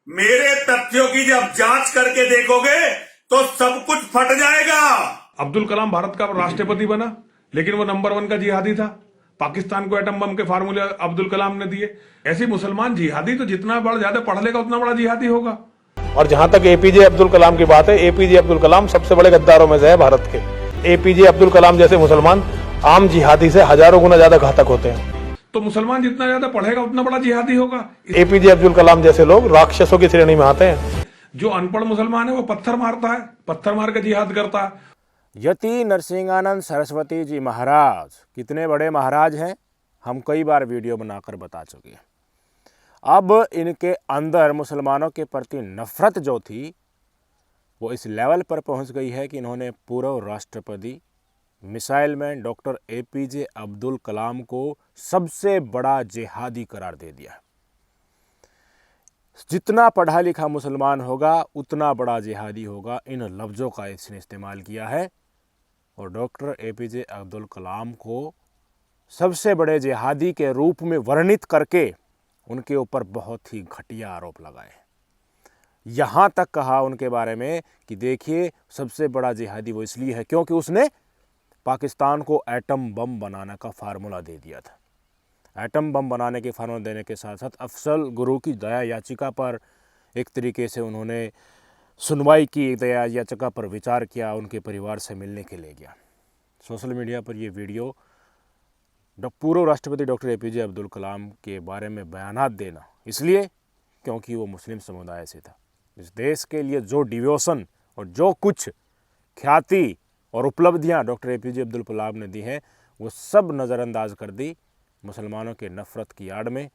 मेरे तथ्यों की जब जांच करके देखोगे तो सब कुछ फट जाएगा। अब्दुल कलाम भारत का राष्ट्रपति बना, लेकिन वो नंबर 1 का जिहादी था। पाकिस्तान को एटम बम के फार्मूले अब्दुल कलाम ने दिए। ऐसे मुसलमान जिहादी तो जितना बड़ा ज्यादा पढ़ लेगा उतना बड़ा जिहादी होगा। और जहां तक एपीजे अब्दुल कलाम की बात है, एपीजे अब्दुल कलाम सबसे बड़े गद्दारों में से है भारत के। एपीजे अब्दुल कलाम जैसे मुसलमान आम जिहादी से हजारों गुना ज्यादा घातक होते हैं। तो मुसलमान जितना ज्यादा पढ़ेगा उतना बड़ा जिहादी होगा। एपीजे अब्दुल कलाम जैसे लोग राक्षसों की श्रेणी में आते हैं। जो अनपढ़ मुसलमान है वो पत्थर मारता है, पत्थर मार के जिहाद करता है। यति नरसिंहानंद सरस्वती जी महाराज कितने बड़े महाराज हैं, हम कई बार वीडियो बनाकर बता चुके हैं। अब इनके अंदर मुसलमानों के प्रति नफरत जो थी वो इस लेवल पर पहुंच गई है कि इन्होंने पूर्व राष्ट्रपति missile man doctor APJ Abdul Kalam को सबसे बड़ा जिहादी करार दे दिया है। जितना पढ़ा लिखा मुसलमान होगा उतना बड़ा जिहादी होगा, इन लफ्ज़ों का इसने इस्तेमाल किया है। और डॉक्टर एपीजे अब्दुल कलाम को सबसे बड़े जिहादी के रूप में वर्णित करके उनके ऊपर बहुत ही घटिया आरोप लगाए। यहाँ तक कहा उनके बारे में कि देखिए सबसे बड़ा जिहादी वो इसलिए है क्योंकि उसने पाकिस्तान को एटम बम बनाने का फार्मूला दे दिया था। एटम बम बनाने के फार्मूला देने के साथ साथ अफजल गुरु की दया याचिका पर एक तरीके से उन्होंने सुनवाई की, दया याचिका पर विचार किया, उनके परिवार से मिलने के लिए गया। सोशल मीडिया पर ये वीडियो पूर्व राष्ट्रपति डॉक्टर एपीजे अब्दुल कलाम के बारे में बयानात देना इसलिए क्योंकि वो मुस्लिम समुदाय से था। इस देश के लिए जो डिवोशन और जो कुछ ख्याति और उपलब्धियां डॉक्टर एपीजे अब्दुल कलाम ने दी हैं वो सब नज़रअंदाज कर दी मुसलमानों के नफ़रत की आड़ में।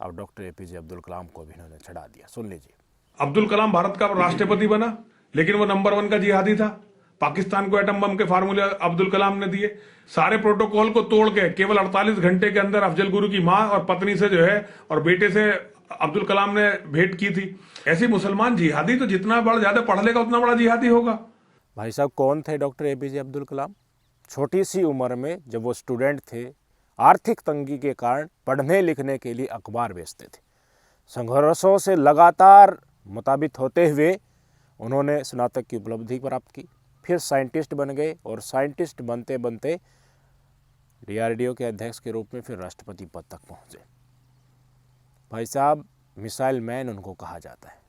अब डॉक्टर एपीजे अब्दुल कलाम को भी इन्होंने चढ़ा दिया। सुन लीजिए। अब्दुल कलाम भारत का राष्ट्रपति बना, लेकिन वो नंबर 1 का जिहादी था। पाकिस्तान को एटम बम के फार्मूले अब्दुल कलाम ने दिए। सारे प्रोटोकॉल को तोड़ के केवल 48 घंटे के अंदर अफजल गुरु की मां और पत्नी से जो है और बेटे से अब्दुल कलाम ने भेंट की थी। ऐसे मुसलमान जिहादी तो जितना बड़ा ज्यादा पढ़ लेगा उतना बड़ा जिहादी होगा। भाई साहब कौन थे डॉक्टर एपीजे अब्दुल कलाम? छोटी सी उम्र में जब वो स्टूडेंट थे, आर्थिक तंगी के कारण पढ़ने लिखने के लिए अखबार बेचते थे। संघर्षों से लगातार मुताबिक होते हुए उन्होंने स्नातक की उपलब्धि प्राप्त की, फिर साइंटिस्ट बन गए और साइंटिस्ट बनते बनते डीआरडीओ के अध्यक्ष के रूप में फिर राष्ट्रपति पद तक पहुँचे। भाई साहब मिसाइल मैन उनको कहा जाता है।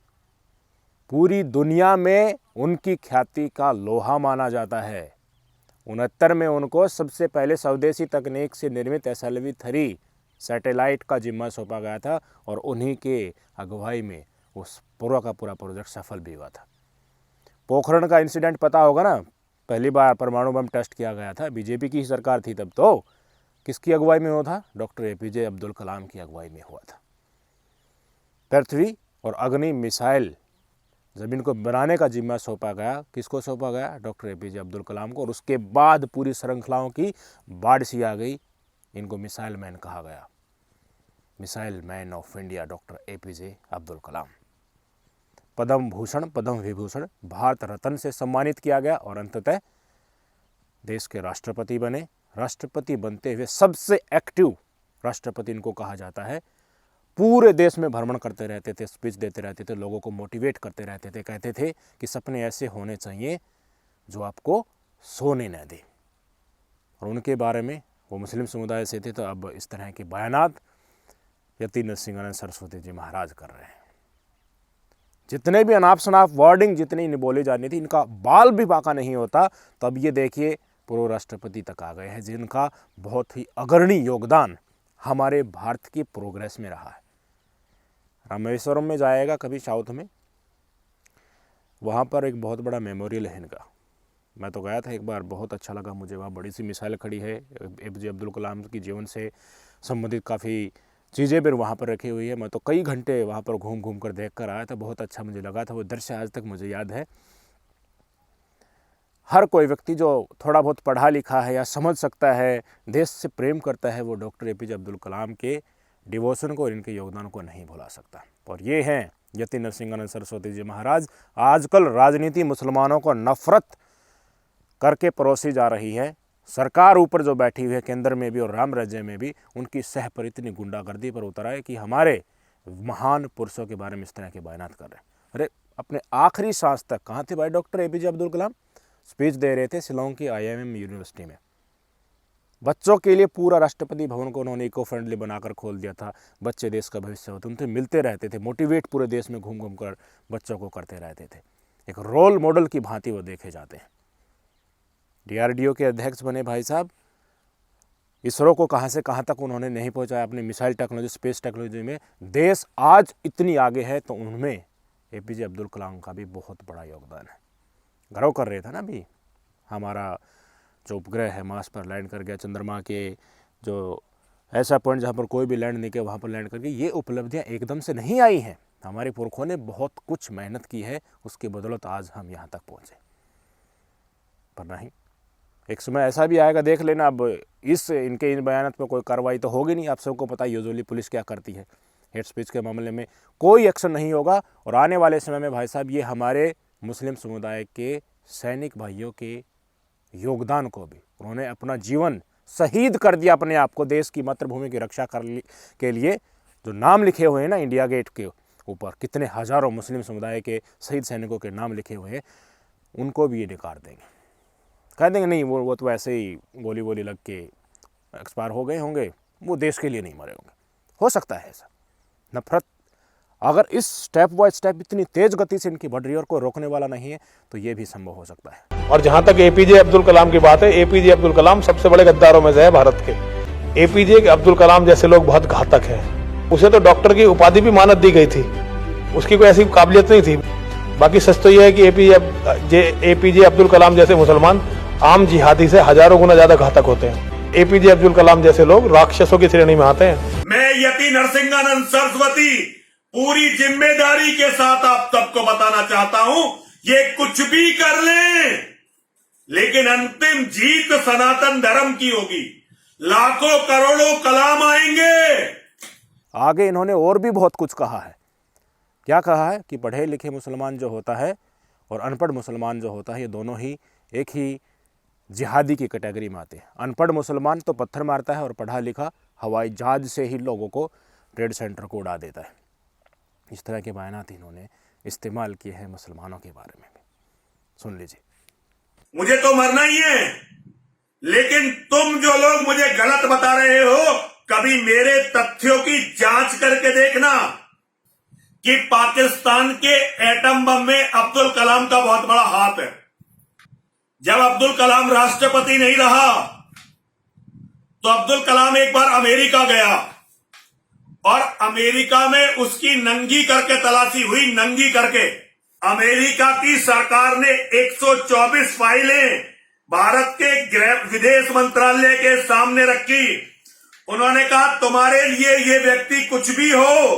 पूरी दुनिया में उनकी ख्याति का लोहा माना जाता है। 69 में उनको सबसे पहले स्वदेशी तकनीक से निर्मित SLV-3 सैटेलाइट का जिम्मा सौंपा गया था और उन्हीं के अगुवाई में उस पूरा का पूरा प्रोजेक्ट सफल भी हुआ था। पोखरण का इंसिडेंट पता होगा ना, पहली बार परमाणु बम टेस्ट किया गया था, बीजेपी की ही सरकार थी तब। तो किसकी अगुवाई में हुआ था? डॉक्टर एपीजे अब्दुल कलाम की अगुवाई में हुआ था। पृथ्वी और अग्नि मिसाइल ज़मीन को बनाने का जिम्मा सौंपा गया, किसको सौंपा गया? डॉक्टर एपीजे अब्दुल कलाम को। और उसके बाद पूरी श्रृंखलाओं की बाढ़ सी आ गई, इनको मिसाइल मैन कहा गया। Missile man of India doctor APJ Abdul Kalam. Padma Bhushan, Padma Vibhushan, Bharat Ratna से सम्मानित किया गया और अंततः देश के राष्ट्रपति बने। राष्ट्रपति बनते हुए सबसे एक्टिव राष्ट्रपति इनको कहा जाता है। पूरे देश में भ्रमण करते रहते थे, स्पीच देते रहते थे, लोगों को मोटिवेट करते रहते थे, कहते थे कि सपने ऐसे होने चाहिए जो आपको सोने न दे। और उनके बारे में, वो मुस्लिम समुदाय से थे, तो अब इस तरह के बयानात यति नरसिंहानंद सरस्वती जी महाराज कर रहे हैं। जितने भी अनाप शनाप वर्डिंग जितनी इन्हें बोली जानी थी, इनका बाल भी बाका नहीं होता। तो अब ये देखिए पूर्व राष्ट्रपति तक आ गए हैं जिनका बहुत ही अग्रणी योगदान हमारे भारत की प्रोग्रेस में रहा है। रामेश्वरम में जाएगा कभी साउथ में, वहाँ पर एक बहुत बड़ा मेमोरियल है इनका। मैं तो गया था एक बार, बहुत अच्छा लगा मुझे। वहाँ बड़ी सी मिसाइल खड़ी है, एपीजे अब्दुल कलाम की जीवन से संबंधित काफ़ी चीज़ें भी वहाँ पर रखी हुई है। मैं तो कई घंटे वहाँ पर घूम घूम कर देख कर आया था, बहुत अच्छा मुझे लगा था। वो दृश्य आज तक मुझे याद है। हर कोई व्यक्ति जो थोड़ा बहुत पढ़ा लिखा है या समझ सकता है, देश से प्रेम करता है, वो डॉक्टर एपीजे अब्दुल कलाम के डिवोशन को और इनके योगदान को नहीं भुला सकता। और ये हैं यति नरसिंहानंद सरस्वती जी महाराज। आजकल राजनीति मुसलमानों को नफरत करके परोसी जा रही है। सरकार ऊपर जो बैठी हुई है केंद्र में भी और राम राज्य में भी, उनकी सह पर इतनी गुंडागर्दी पर उतर आए कि हमारे महान पुरुषों के बारे में इस तरह के बयान कर रहे हैं। अरे अपने आखिरी सांस तक कहाँ थे भाई डॉक्टर एपीजे अब्दुल कलाम? स्पीच दे रहे थे शिलोंग की IIM यूनिवर्सिटी में। बच्चों के लिए पूरा राष्ट्रपति भवन को उन्होंने इको फ्रेंडली बनाकर खोल दिया था। बच्चे देश का भविष्य होते, उनसे मिलते रहते थे, मोटिवेट पूरे देश में घूम घूम कर बच्चों को करते रहते थे। एक रोल मॉडल की भांति वो देखे जाते हैं। DRDO के अध्यक्ष बने भाई साहब। इसरो को कहाँ से कहाँ तक उन्होंने नहीं पहुँचाया अपनी मिसाइल टेक्नोलॉजी, स्पेस टेक्नोलॉजी में। देश आज इतनी आगे है तो उनमें एपीजे अब्दुल कलाम का भी बहुत बड़ा योगदान है। गर्व कर रहे थे ना अभी, हमारा जो उपग्रह है मार्स पर लैंड कर गया, चंद्रमा के जो ऐसा पॉइंट जहाँ पर कोई भी लैंड नहीं किया वहाँ पर लैंड कर गया। ये उपलब्धियाँ एकदम से नहीं आई हैं, हमारे पुरखों ने बहुत कुछ मेहनत की है, उसकी बदौलत आज हम यहाँ तक पहुँचे। पर नहीं, एक समय ऐसा भी आएगा, देख लेना। अब इनके इन बयानत पर कोई कार्रवाई तो होगी नहीं। आप सबको पता है यूजुअली पुलिस क्या करती है, हेट स्पीच के मामले में कोई एक्शन नहीं होगा। और आने वाले समय में भाई साहब ये हमारे मुस्लिम समुदाय के सैनिक भाइयों के योगदान को भी, उन्होंने अपना जीवन शहीद कर दिया अपने आप को देश की मातृभूमि की रक्षा के लिए। जो नाम लिखे हुए हैं ना इंडिया गेट के ऊपर, कितने हज़ारों मुस्लिम समुदाय के शहीद सैनिकों के नाम लिखे हुए हैं, उनको भी ये नकार देंगे। कह देंगे नहीं वो तो ऐसे ही गोली लग के एक्सपायर हो गए होंगे, वो देश के लिए नहीं मरे होंगे। हो सकता है ऐसा। नफरत अगर इस स्टेप बाय स्टेप इतनी तेज गति से इनकी बढ़ रही है और कोई रोकने वाला नहीं है तो ये भी संभव हो सकता है। और जहां तक एपीजे अब्दुल कलाम की बात है, एपीजे अब्दुल कलाम सबसे बड़े गद्दारों में से है भारत के। एपीजे अब्दुल कलाम जैसे लोग बहुत घातक हैं। उसे तो डॉक्टर की उपाधि भी मानद दी गई थी, उसकी कोई ऐसी काबिलियत नहीं थी। बाकी सच तो यह है कि एपीजे अब्दुल कलाम जैसे मुसलमान आम जिहादी से हजारों गुना ज्यादा घातक होते हैं। एपीजे अब्दुल कलाम जैसे लोग राक्षसों की श्रेणी में आते हैं। मैं यति नरसिंहानंद सरस्वती पूरी जिम्मेदारी के साथ आप सबको बताना चाहता हूं, ये कुछ भी कर लें, लेकिन अंतिम जीत सनातन धर्म की होगी। लाखों करोड़ों कलाम आएंगे। आगे इन्होंने और भी बहुत कुछ कहा है। क्या कहा है कि पढ़े लिखे मुसलमान जो होता है और अनपढ़ मुसलमान जो होता है, ये दोनों ही एक ही जिहादी की कैटेगरी में आते हैं। अनपढ़ मुसलमान तो पत्थर मारता है और पढ़ा लिखा हवाई जहाज से ही लोगों को ट्रेड सेंटर को उड़ा देता है। इस तरह के बयानात इन्होंने इस्तेमाल किए हैं मुसलमानों के बारे में भी। सुन लीजिए। मुझे तो मरना ही है, लेकिन तुम जो लोग मुझे गलत बता रहे हो, कभी मेरे तथ्यों की जांच करके देखना कि पाकिस्तान के एटम बम में अब्दुल कलाम का बहुत बड़ा हाथ है। जब अब्दुल कलाम राष्ट्रपति नहीं रहा तो अब्दुल कलाम एक बार अमेरिका गया और अमेरिका में उसकी नंगी करके तलाशी हुई। नंगी करके अमेरिका की सरकार ने 124 फाइलें भारत के विदेश मंत्रालय के सामने रखी। उन्होंने कहा तुम्हारे लिए ये व्यक्ति कुछ भी हो,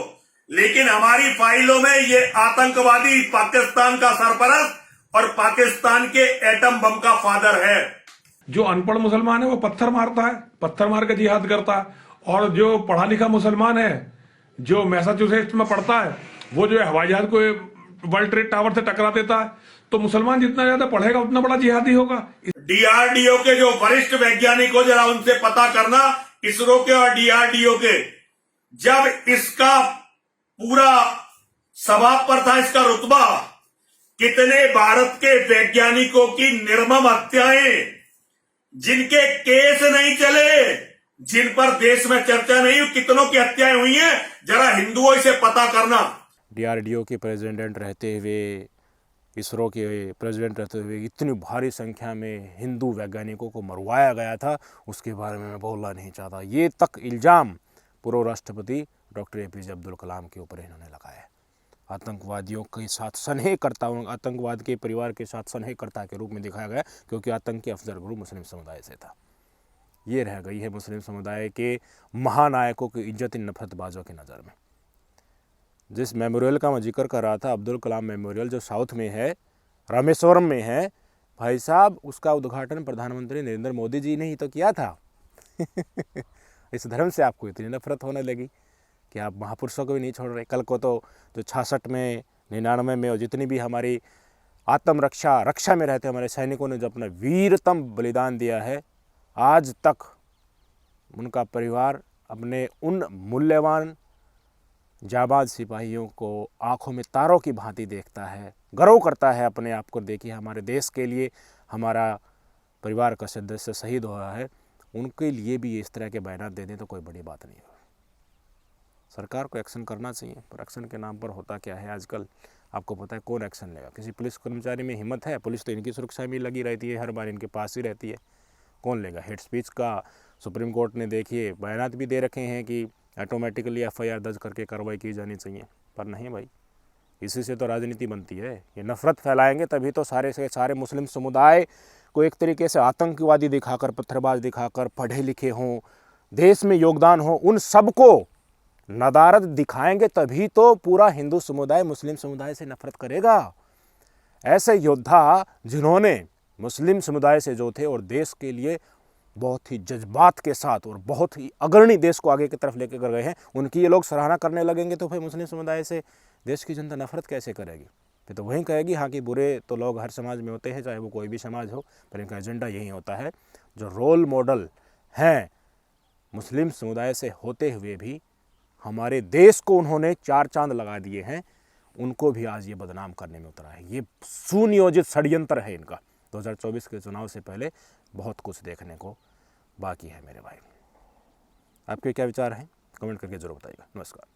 लेकिन हमारी फाइलों में ये आतंकवादी पाकिस्तान का सरपरस्त और पाकिस्तान के एटम बम का फादर है। जो अनपढ़ मुसलमान है वो पत्थर मारता है, पत्थर मार के जिहाद करता है, और जो पढ़ा लिखा मुसलमान है जो मैसाचुसेट्स में पढ़ता है वो जो है हवाई जहाज को वर्ल्ड ट्रेड टावर से टकरा देता है। तो मुसलमान जितना ज्यादा पढ़ेगा उतना बड़ा जिहादी होगा। DRDO के जो वरिष्ठ वैज्ञानिक हो, जरा उनसे पता करना, इसरो के और DRDO के, जब इसका पूरा सवाब पर था इसका रुतबा, कितने भारत के वैज्ञानिकों की निर्मम हत्याएं, जिनके केस नहीं चले, जिन पर देश में चर्चा नहीं हुई, कितनों की हत्याएं हुई हैं, जरा हिंदुओं से पता करना। DRDO के प्रेसिडेंट रहते हुए, इसरो के प्रेसिडेंट रहते हुए इतनी भारी संख्या में हिंदू वैज्ञानिकों को मरवाया गया था, उसके बारे में मैं बोलना नहीं चाहता। ये तक इल्ज़ाम पूर्व राष्ट्रपति डॉक्टर APJ अब्दुल कलाम के ऊपर इन्होंने लगाया है। आतंकवादियों के साथ सन्हेकर्ता, आतंकवाद के परिवार के साथ सन्हेकर्ता के रूप में दिखाया गया, क्योंकि आतंकी अफजल गुरु मुस्लिम समुदाय से था। ये रह गई है मुस्लिम समुदाय के महानायकों की इज्जत इन नफरतबाजों की नज़र में। जिस मेमोरियल का मैं जिक्र कर रहा था, अब्दुल कलाम मेमोरियल, जो साउथ में है, रामेश्वरम में है, भाई साहब उसका उद्घाटन प्रधानमंत्री नरेंद्र मोदी जी ने ही तो किया था। इस धर्म से आपको इतनी नफरत होने लगी कि आप महापुरुषों को भी नहीं छोड़ रहे। कल को तो जो 66 में, 99 में और जितनी भी हमारी रक्षा में रहते हमारे सैनिकों ने जो अपना वीरतम बलिदान दिया है, आज तक उनका परिवार अपने उन मूल्यवान जाबाज सिपाहियों को आंखों में तारों की भांति देखता है, गर्व करता है अपने आप को, देखिए हमारे देश के लिए हमारा परिवार का सदस्य शहीद हो रहा है, उनके लिए भी इस तरह के बयान दे दें तो कोई बड़ी बात नहीं है। सरकार को एक्शन करना चाहिए, पर एक्शन के नाम पर होता क्या है आजकल आपको पता है, कौन एक्शन लेगा? किसी पुलिस कर्मचारी में हिम्मत है? पुलिस तो इनकी सुरक्षा में लगी रहती है, हर बार इनके पास ही रहती है, कौन लेगा? हेड स्पीच का सुप्रीम कोर्ट ने देखिए बयान भी दे रखे हैं कि ऑटोमेटिकली एफआईआर दर्ज करके कार्रवाई की जानी चाहिए, पर नहीं भाई, इसी से तो राजनीति बनती है। ये नफरत फैलाएंगे तभी तो सारे से सारे मुस्लिम समुदाय को एक तरीके से आतंकवादी दिखाकर, पत्थरबाज दिखाकर, पढ़े लिखे हों, देश में योगदान हो, उन सबको नदारत दिखाएंगे तभी तो पूरा हिंदू समुदाय मुस्लिम समुदाय से नफरत करेगा। ऐसे योद्धा जिन्होंने मुस्लिम समुदाय से जो थे और देश के लिए बहुत ही जज्बात के साथ और बहुत ही अग्रणी देश को आगे की तरफ लेकर गए हैं, उनकी ये लोग सराहना करने लगेंगे तो फिर मुस्लिम समुदाय से देश की जनता नफरत कैसे करेगी? फिर तो वहीं कहेगी हाँ कि बुरे तो लोग हर समाज में होते हैं, चाहे वो कोई भी समाज हो, पर इनका एजेंडा यही होता है। जो रोल मॉडल हैं मुस्लिम समुदाय से होते हुए भी हमारे देश को उन्होंने 4 चांद लगा दिए हैं, उनको भी आज ये बदनाम करने में उतरा है। ये सुनियोजित षड्यंत्र है इनका। 2024 के चुनाव से पहले बहुत कुछ देखने को बाकी है मेरे भाई। आपके क्या विचार हैं? कमेंट करके जरूर बताइएगा। नमस्कार।